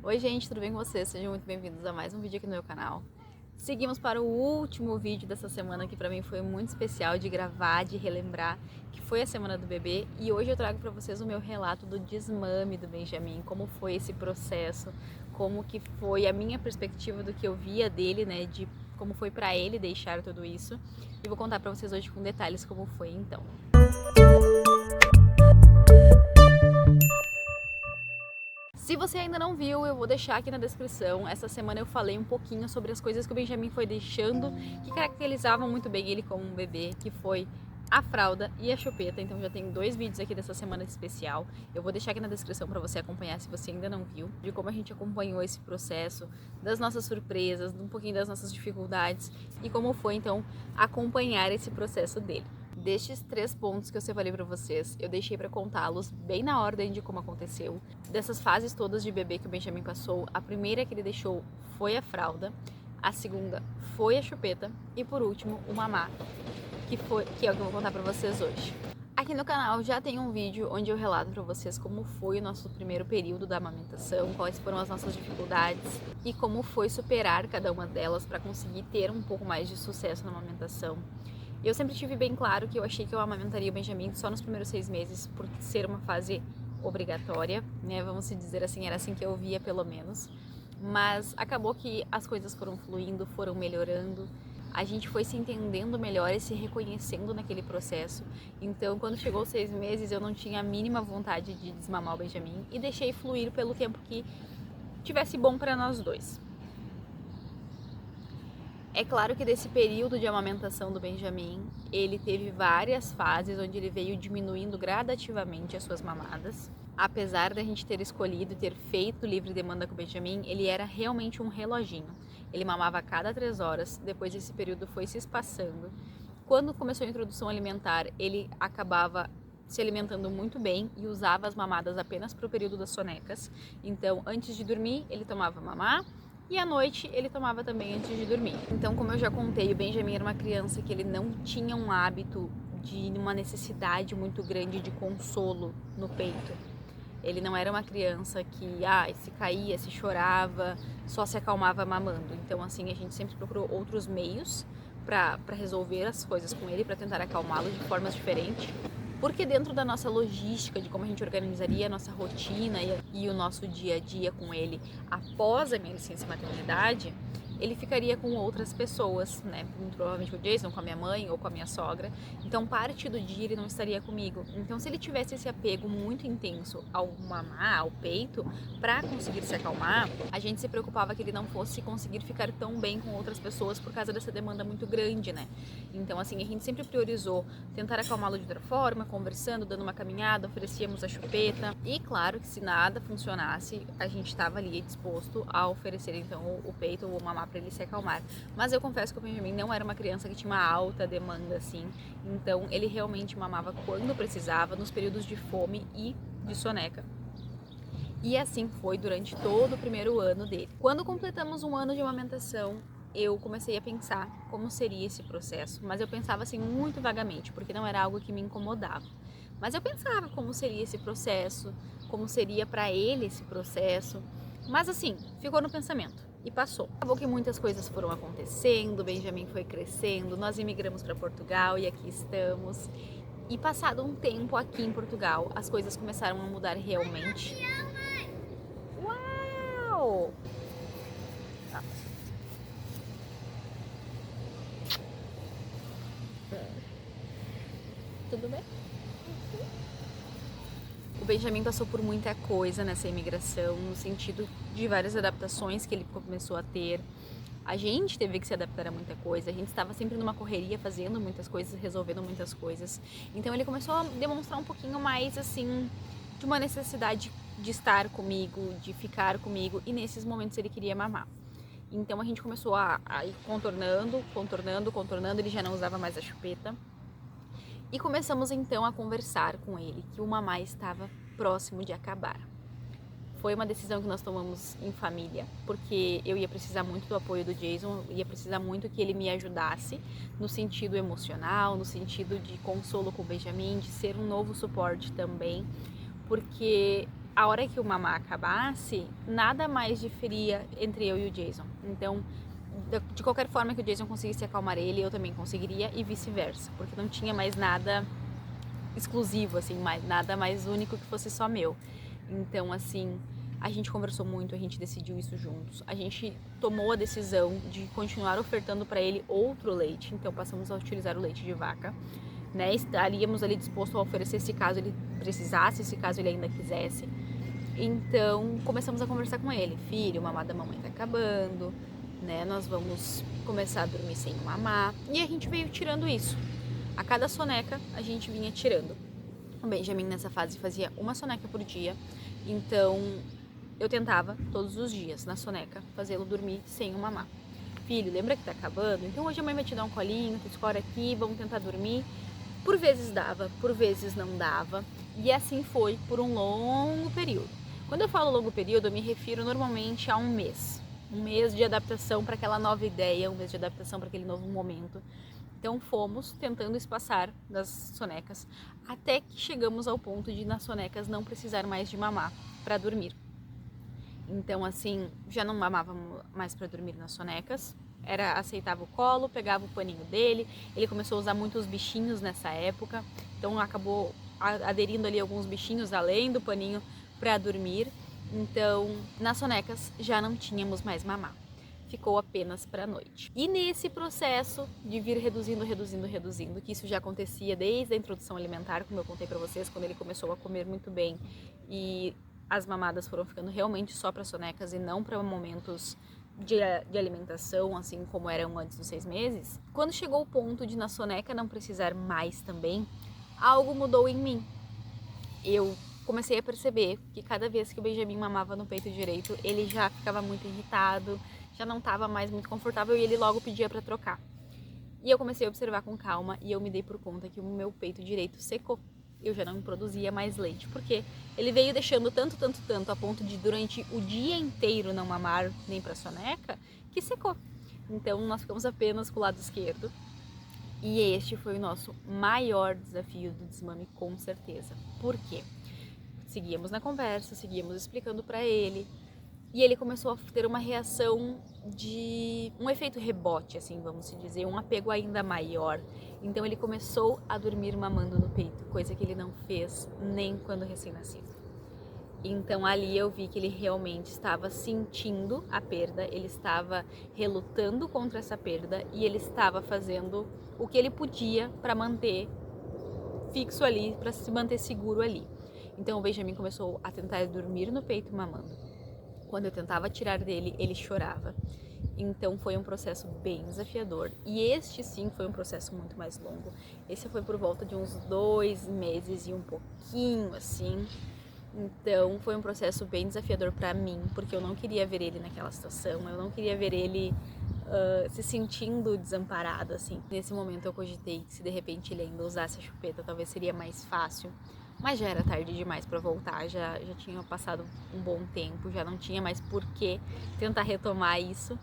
Oi gente, tudo bem com vocês? Sejam muito bem-vindos a mais um vídeo aqui no meu canal. Seguimos para o último vídeo dessa semana, que para mim foi muito especial de gravar, de relembrar, que foi a semana do bebê, e hoje eu trago para vocês o meu relato do desmame do Benjamin, como foi esse processo, como que foi a minha perspectiva do que eu via dele, né, de como foi para ele deixar tudo isso, e vou contar para vocês hoje com detalhes como foi então. Se você ainda não viu, eu vou deixar aqui na descrição. Essa semana eu falei um pouquinho sobre as coisas que o Benjamin foi deixando, que caracterizavam muito bem ele como um bebê, que foi a fralda e a chupeta. Então já tem 2 vídeos aqui dessa semana especial. Eu vou deixar aqui na descrição para você acompanhar se você ainda não viu, de como a gente acompanhou esse processo, das nossas surpresas, um pouquinho das nossas dificuldades e como foi então acompanhar esse processo dele. Destes 3 pontos que eu separei para vocês, eu deixei para contá-los bem na ordem de como aconteceu. Dessas fases todas de bebê que o Benjamin passou, a primeira que ele deixou foi a fralda, a segunda foi a chupeta e por último o mamá, que é o que eu vou contar para vocês hoje. Aqui no canal já tem um vídeo onde eu relato para vocês como foi o nosso primeiro período da amamentação, quais foram as nossas dificuldades e como foi superar cada uma delas para conseguir ter um pouco mais de sucesso na amamentação. Eu sempre tive bem claro que eu achei que eu amamentaria o Benjamin só nos primeiros 6 meses, por ser uma fase obrigatória, né? Vamos dizer assim, era assim que eu via pelo menos. Mas acabou que as coisas foram fluindo, foram melhorando. A gente foi se entendendo melhor e se reconhecendo naquele processo. Então, quando chegou os 6 meses, eu não tinha a mínima vontade de desmamar o Benjamin e deixei fluir pelo tempo que tivesse bom para nós dois. É claro que desse período de amamentação do Benjamin, ele teve várias fases onde ele veio diminuindo gradativamente as suas mamadas. Apesar da gente ter escolhido e ter feito livre demanda com o Benjamin, ele era realmente um reloginho. Ele mamava a cada 3 horas, depois esse período foi se espaçando. Quando começou a introdução alimentar, ele acabava se alimentando muito bem e usava as mamadas apenas para o período das sonecas. Então, antes de dormir, ele tomava mamar. E à noite ele tomava também antes de dormir. Então, como eu já contei, o Benjamin era uma criança que ele não tinha um hábito de uma necessidade muito grande de consolo no peito. Ele não era uma criança que se caía, se chorava, só se acalmava mamando. Então, assim, a gente sempre procurou outros meios para resolver as coisas com ele, para tentar acalmá-lo de formas diferentes. Porque dentro da nossa logística, de como a gente organizaria a nossa rotina e o nosso dia a dia com ele após a minha licença maternidade, ele ficaria com outras pessoas, né? Muito provavelmente com o Jason, com a minha mãe ou com a minha sogra. Então, parte do dia ele não estaria comigo. Então, se ele tivesse esse apego muito intenso ao mamar, ao peito, para conseguir se acalmar, a gente se preocupava que ele não fosse conseguir ficar tão bem com outras pessoas por causa dessa demanda muito grande, né? Então, assim, a gente sempre priorizou tentar acalmá-lo de outra forma, conversando, dando uma caminhada, oferecíamos a chupeta. E claro que se nada funcionasse, a gente estava ali disposto a oferecer então o peito ou o mamar para ele se acalmar. Mas eu confesso que o Benjamin não era uma criança que tinha uma alta demanda assim, então ele realmente mamava quando precisava, nos períodos de fome e de soneca. E assim foi durante todo o primeiro ano dele. Quando completamos 1 ano de amamentação, eu comecei a pensar como seria esse processo, mas eu pensava assim muito vagamente, porque não era algo que me incomodava. Mas eu pensava como seria esse processo, como seria para ele esse processo, mas assim, ficou no pensamento. E passou. Acabou que muitas coisas foram acontecendo, o Benjamin foi crescendo, nós imigramos para Portugal e aqui estamos. E passado um tempo aqui em Portugal, as coisas começaram a mudar realmente. Uau! Tá. Tudo bem? O Benjamin passou por muita coisa nessa imigração, no sentido de várias adaptações que ele começou a ter. A gente teve que se adaptar a muita coisa, a gente estava sempre numa correria, fazendo muitas coisas, resolvendo muitas coisas. Então ele começou a demonstrar um pouquinho mais, assim, de uma necessidade de estar comigo, de ficar comigo, e nesses momentos ele queria mamar. Então a gente começou a ir contornando, ele já não usava mais a chupeta. E começamos então a conversar com ele que o mamar estava próximo de acabar. Foi uma decisão que nós tomamos em família, porque eu ia precisar muito do apoio do Jason, ia precisar muito que ele me ajudasse no sentido emocional, no sentido de consolo com o Benjamin, de ser um novo suporte também, porque a hora que o mamar acabasse, nada mais diferia entre eu e o Jason. Então, de qualquer forma que o Jason conseguisse acalmar ele, eu também conseguiria e vice-versa, porque não tinha mais nada exclusivo, assim, nada mais único que fosse só meu. Então, assim, a gente conversou muito, a gente decidiu isso juntos. A gente tomou a decisão de continuar ofertando para ele outro leite, então passamos a utilizar o leite de vaca, né? Estaríamos ali dispostos a oferecer se caso ele precisasse, se caso ele ainda quisesse. Então, começamos a conversar com ele. Filho, o mamar da mamãe tá acabando, né? Nós vamos começar a dormir sem mamar. E a gente veio tirando isso. A cada soneca, a gente vinha tirando. O Benjamin, nessa fase, fazia uma soneca por dia. Então, eu tentava, todos os dias, na soneca, fazê-lo dormir sem o mamar. Filho, lembra que tá acabando? Então, hoje a mãe vai te dar um colinho, tu escora aqui, vamos tentar dormir. Por vezes dava, por vezes não dava. E assim foi por um longo período. Quando eu falo longo período, eu me refiro normalmente a um mês. Um mês de adaptação para aquela nova ideia, um mês de adaptação para aquele novo momento. Então fomos tentando espaçar das sonecas até que chegamos ao ponto de nas sonecas não precisar mais de mamar para dormir. Então assim, já não mamávamos mais para dormir nas sonecas, aceitava o colo, pegava o paninho dele, ele começou a usar muitos bichinhos nessa época, então acabou aderindo ali alguns bichinhos além do paninho para dormir. Então nas sonecas já não tínhamos mais mamar, ficou apenas para a noite. E nesse processo de vir reduzindo, que isso já acontecia desde a introdução alimentar, como eu contei para vocês, quando ele começou a comer muito bem e as mamadas foram ficando realmente só para sonecas e não para momentos de alimentação, assim como eram antes dos 6 meses. Quando chegou o ponto de na soneca não precisar mais também, algo mudou em mim. Eu comecei a perceber que cada vez que o Benjamin mamava no peito direito, ele já ficava muito irritado, já não estava mais muito confortável e ele logo pedia para trocar. E eu comecei a observar com calma e eu me dei por conta que o meu peito direito secou. Eu já não produzia mais leite, porque ele veio deixando tanto a ponto de durante o dia inteiro não mamar nem para soneca, que secou. Então nós ficamos apenas com o lado esquerdo. E este foi o nosso maior desafio do desmame, com certeza. Por quê? Seguíamos na conversa, seguíamos explicando para ele, e ele começou a ter uma reação de um efeito rebote, assim, vamos dizer, um apego ainda maior. Então ele começou a dormir mamando no peito, coisa que ele não fez nem quando recém-nascido. Então ali eu vi que ele realmente estava sentindo a perda, ele estava relutando contra essa perda e ele estava fazendo o que ele podia para manter fixo ali, para se manter seguro ali. Então o Benjamin começou a tentar dormir no peito mamando. Quando eu tentava tirar dele, ele chorava. Então foi um processo bem desafiador. E este sim foi um processo muito mais longo. Esse foi por volta de uns 2 meses e um pouquinho assim. Então foi um processo bem desafiador para mim, porque eu não queria ver ele naquela situação, eu não queria ver ele se sentindo desamparado, assim. Nesse momento eu cogitei que se de repente ele ainda usasse a chupeta, talvez seria mais fácil. Mas já era tarde demais para voltar, já tinha passado um bom tempo, já não tinha mais por que tentar retomar isso.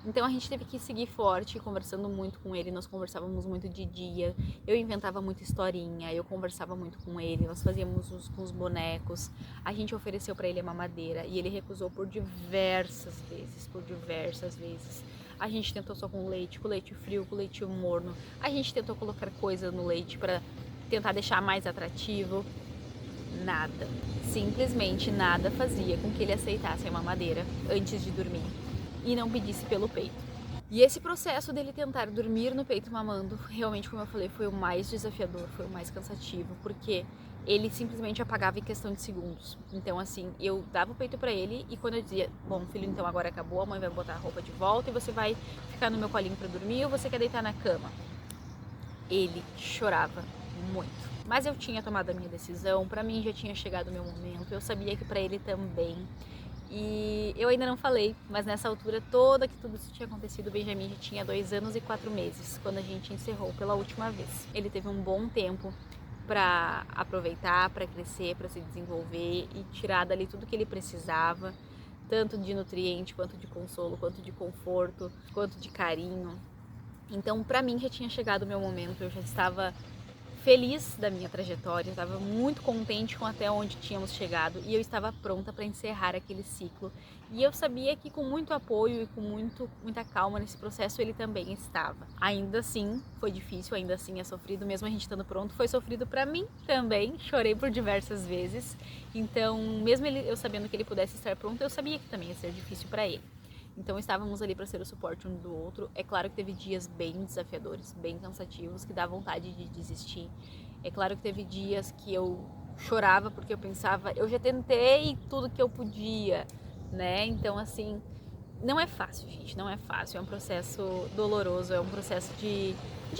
Então a gente teve que seguir forte, conversando muito com ele, nós conversávamos muito de dia, eu inventava muita historinha, eu conversava muito com ele, nós fazíamos com os bonecos, a gente ofereceu para ele a mamadeira e ele recusou por diversas vezes. A gente tentou só com leite frio, com leite morno, a gente tentou colocar coisa no leite para tentar deixar mais atrativo, nada, simplesmente nada fazia com que ele aceitasse a mamadeira antes de dormir e não pedisse pelo peito. E esse processo dele tentar dormir no peito mamando, realmente, como eu falei, foi o mais desafiador, foi o mais cansativo, porque ele simplesmente apagava em questão de segundos. Então, assim, eu dava o peito pra ele e quando eu dizia, bom, filho, então agora acabou, a mãe vai botar a roupa de volta e você vai ficar no meu colinho pra dormir ou você quer deitar na cama? Ele chorava muito. Mas eu tinha tomado a minha decisão, pra mim já tinha chegado o meu momento, eu sabia que pra ele também. E eu ainda não falei, mas nessa altura toda que tudo isso tinha acontecido, o Benjamin já tinha 2 anos e 4 meses, quando a gente encerrou pela última vez. Ele teve um bom tempo para aproveitar, para crescer, para se desenvolver e tirar dali tudo que ele precisava, tanto de nutriente, quanto de consolo, quanto de conforto, quanto de carinho. Então, para mim já tinha chegado o meu momento, eu já estava feliz da minha trajetória, eu estava muito contente com até onde tínhamos chegado e eu estava pronta para encerrar aquele ciclo. E eu sabia que com muito apoio e com muita calma nesse processo ele também estava. Ainda assim, foi difícil, ainda assim é sofrido, mesmo a gente estando pronto, foi sofrido para mim também, chorei por diversas vezes. Então, mesmo eu sabendo que ele pudesse estar pronto, eu sabia que também ia ser difícil para ele. Então estávamos ali para ser o suporte um do outro. É claro que teve dias bem desafiadores, bem cansativos, que dá vontade de desistir. É claro que teve dias que eu chorava porque eu pensava, eu já tentei tudo que eu podia, né? Então assim, não é fácil, gente, não é fácil. É um processo doloroso, é um processo de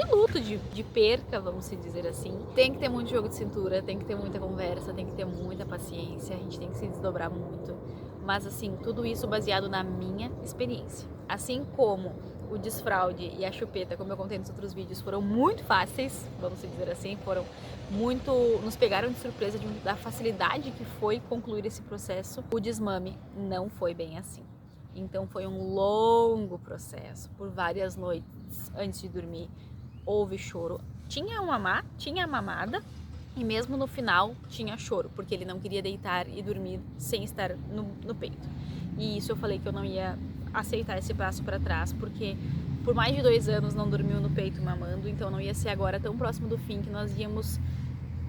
luto, de perca, vamos se dizer assim. Tem que ter muito jogo de cintura, tem que ter muita conversa, tem que ter muita paciência, a gente tem que se desdobrar muito. Mas assim, tudo isso baseado na minha experiência. Assim como o desfraude e a chupeta, como eu contei nos outros vídeos, foram muito fáceis, vamos dizer assim, foram muito, nos pegaram de surpresa da facilidade que foi concluir esse processo. O desmame não foi bem assim. Então foi um longo processo, por várias noites antes de dormir houve choro. Tinha a mamada, e mesmo no final tinha choro, porque ele não queria deitar e dormir sem estar no peito. E isso eu falei que eu não ia aceitar esse passo para trás, porque por mais de 2 anos não dormiu no peito mamando, então não ia ser agora tão próximo do fim que nós íamos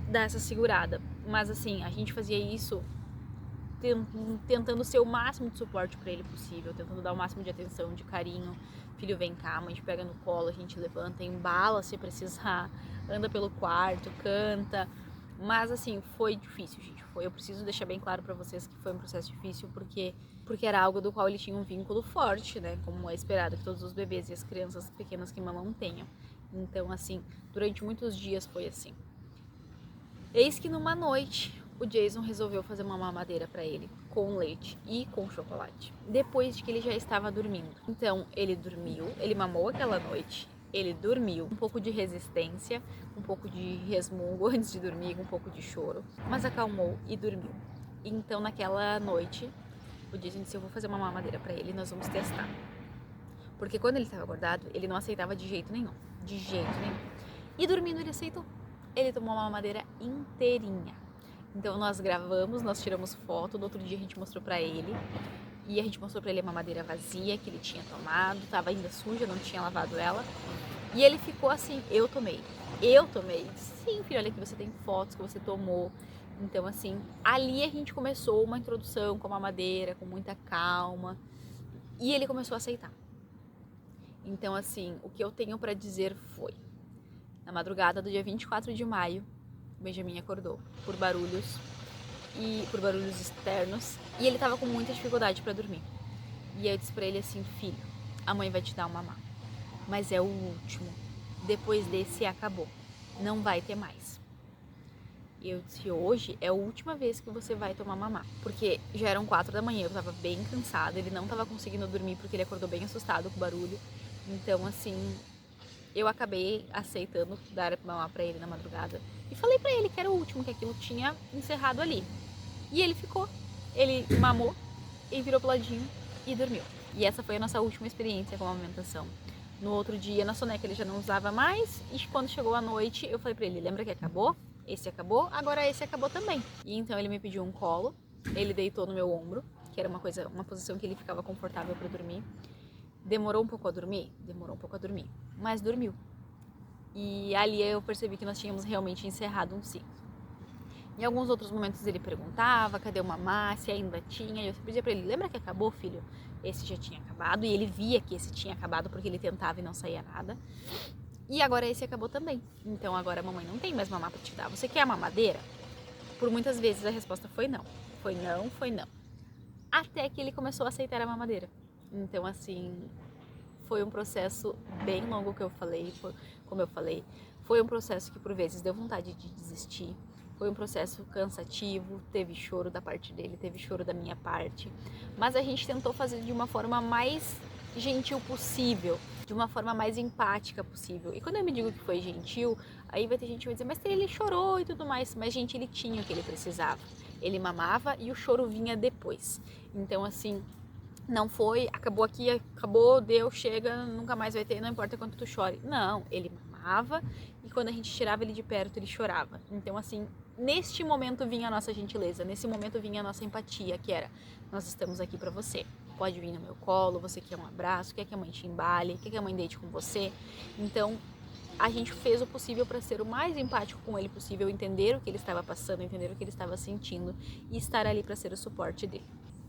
dar essa segurada. Mas assim, a gente fazia isso tentando ser o máximo de suporte para ele possível, tentando dar o máximo de atenção, de carinho. Filho, vem cá, a gente pega no colo, a gente levanta, embala se precisar, anda pelo quarto, canta. Mas assim, foi difícil, gente. Eu preciso deixar bem claro para vocês que foi um processo difícil porque era algo do qual ele tinha um vínculo forte, né? Como é esperado que todos os bebês e as crianças pequenas que mamam tenham. Então, assim, durante muitos dias foi assim. Eis que numa noite o Jason resolveu fazer uma mamadeira para ele com leite e com chocolate, depois de que ele já estava dormindo. Então ele dormiu, ele mamou aquela noite, ele dormiu, um pouco de resistência, um pouco de resmungo antes de dormir, um pouco de choro, mas acalmou e dormiu. Então naquela noite o Jason disse: eu vou fazer uma mamadeira para ele, nós vamos testar. Porque quando ele estava acordado, ele não aceitava de jeito nenhum, de jeito nenhum. E dormindo ele aceitou. Ele tomou uma mamadeira inteirinha. Então nós gravamos, nós tiramos foto, no outro dia a gente mostrou pra ele. E a gente mostrou pra ele a mamadeira vazia que ele tinha tomado, tava ainda suja, não tinha lavado ela. E ele ficou assim: eu tomei. Sim, filho, olha aqui, você tem fotos que você tomou. Então assim, ali a gente começou uma introdução com a mamadeira, com muita calma. E ele começou a aceitar. Então assim, o que eu tenho pra dizer foi: na madrugada do dia 24 de maio, o Benjamin acordou por barulhos externos e ele tava com muita dificuldade para dormir. E eu disse para ele assim: filho, a mãe vai te dar um mamá, mas é o último. Depois desse acabou, não vai ter mais. E eu disse: hoje é a última vez que você vai tomar mamá, porque já eram 4 da manhã, eu tava bem cansada, ele não tava conseguindo dormir porque ele acordou bem assustado com o barulho. Então assim, eu acabei aceitando dar mamar pra ele na madrugada e falei pra ele que era o último, que aquilo tinha encerrado ali. E ele ficou, ele mamou e virou pro ladinho e dormiu. E essa foi a nossa última experiência com a amamentação. No outro dia, na soneca, ele já não usava mais, e quando chegou a noite, eu falei pra ele: lembra que acabou? Esse acabou, agora esse acabou também. E então ele me pediu um colo, ele deitou no meu ombro, que era uma posição que ele ficava confortável pra dormir. Demorou um pouco a dormir? Demorou um pouco a dormir, mas dormiu. E ali eu percebi que nós tínhamos realmente encerrado um ciclo. Em alguns outros momentos ele perguntava: cadê o mamá, se ainda tinha? E eu pedia pra ele: lembra que acabou, filho? Esse já tinha acabado. E ele via que esse tinha acabado porque ele tentava e não saía nada. E agora esse acabou também. Então agora a mamãe não tem mais mamá pra te dar. Você quer a mamadeira? Por muitas vezes a resposta foi não. Foi não, foi não. Até que ele começou a aceitar a mamadeira. Então assim, foi um processo bem longo que eu falei, como eu falei. Foi um processo que por vezes deu vontade de desistir. Foi um processo cansativo, teve choro da parte dele, teve choro da minha parte. Mas a gente tentou fazer de uma forma mais gentil possível, de uma forma mais empática possível. E quando eu me digo que foi gentil, aí vai ter gente que vai dizer: mas ele chorou e tudo mais. Mas gente, ele tinha o que ele precisava. Ele mamava e o choro vinha depois. Então assim, não foi, acabou aqui, acabou, deu, chega, nunca mais vai ter, não importa quanto tu chore. Não, ele mamava, mamava, e quando a gente tirava ele de perto, ele chorava. Então, assim, neste momento vinha a nossa gentileza, nesse momento vinha a nossa empatia, que era: nós estamos aqui para você. Pode vir no meu colo, você quer um abraço, quer que a mãe te embale, quer que a mãe deite com você. Então, a gente fez o possível para ser o mais empático com ele possível, entender o que ele estava passando, entender o que ele estava sentindo e estar ali para ser o suporte dele.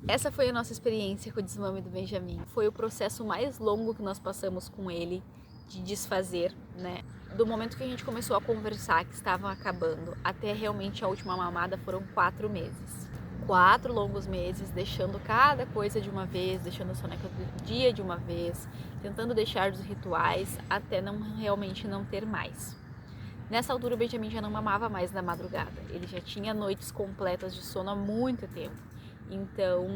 Essa foi a nossa experiência com o desmame do Benjamin. Foi o processo mais longo que nós passamos com ele, de desfazer, né? Do momento que a gente começou a conversar, que estavam acabando, até realmente a última mamada foram 4 meses. 4 longos meses, deixando cada coisa de uma vez, deixando a soneca do dia de uma vez, tentando deixar os rituais até realmente não ter mais. Nessa altura o Benjamin já não mamava mais na madrugada, ele já tinha noites completas de sono há muito tempo, então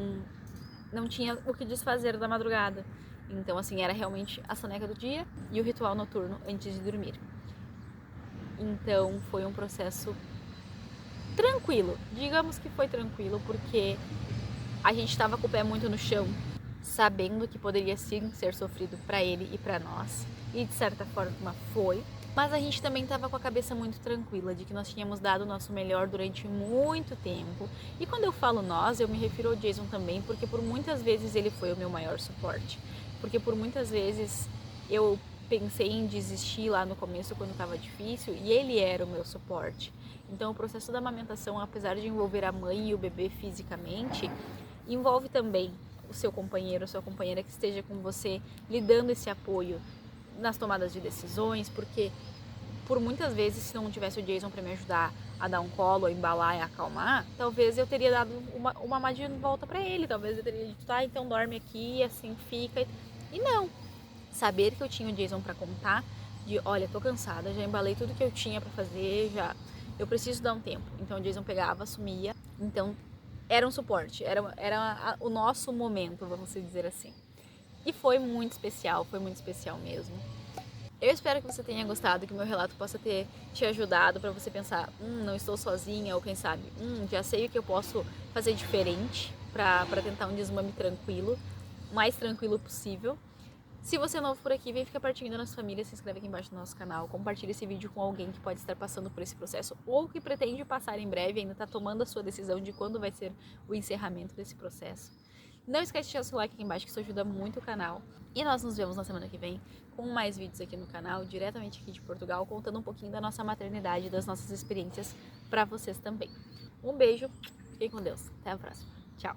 não tinha o que desfazer da madrugada. Então, assim, era realmente a soneca do dia e o ritual noturno antes de dormir. Então foi um processo tranquilo, digamos que foi tranquilo, porque a gente estava com o pé muito no chão, sabendo que poderia sim ser sofrido para ele e para nós, e de certa forma foi, mas a gente também estava com a cabeça muito tranquila de que nós tínhamos dado o nosso melhor durante muito tempo. E quando eu falo nós, eu me refiro ao Jason também, porque por muitas vezes ele foi o meu maior suporte, porque por muitas vezes eu pensei em desistir lá no começo quando estava difícil e ele era o meu suporte. Então o processo da amamentação, apesar de envolver a mãe e o bebê fisicamente, envolve também o seu companheiro, a sua companheira que esteja com você, lhe dando esse apoio nas tomadas de decisões, porque por muitas vezes, se não tivesse o Jason para me ajudar a dar um colo, a embalar e a acalmar, talvez eu teria dado uma mamadinha de volta para ele, talvez eu teria dito: tá, então dorme aqui, assim fica. E não, saber que eu tinha o Jason para contar, de olha, tô cansada, já embalei tudo que eu tinha para fazer, eu preciso dar um tempo. Então o Jason pegava, sumia, então era um suporte, era o nosso momento, vamos dizer assim. E foi muito especial mesmo. Eu espero que você tenha gostado, que o meu relato possa ter te ajudado para você pensar: não estou sozinha, ou quem sabe, já sei o que eu posso fazer diferente para tentar um desmame tranquilo, o mais tranquilo possível. Se você é novo por aqui, vem ficar pertinho da nossa família, se inscreve aqui embaixo do nosso canal, compartilha esse vídeo com alguém que pode estar passando por esse processo ou que pretende passar em breve, ainda está tomando a sua decisão de quando vai ser o encerramento desse processo. Não esquece de deixar o seu like aqui embaixo, que isso ajuda muito o canal. E nós nos vemos na semana que vem com mais vídeos aqui no canal, diretamente aqui de Portugal, contando um pouquinho da nossa maternidade e das nossas experiências para vocês também. Um beijo, fiquem com Deus, até a próxima, tchau!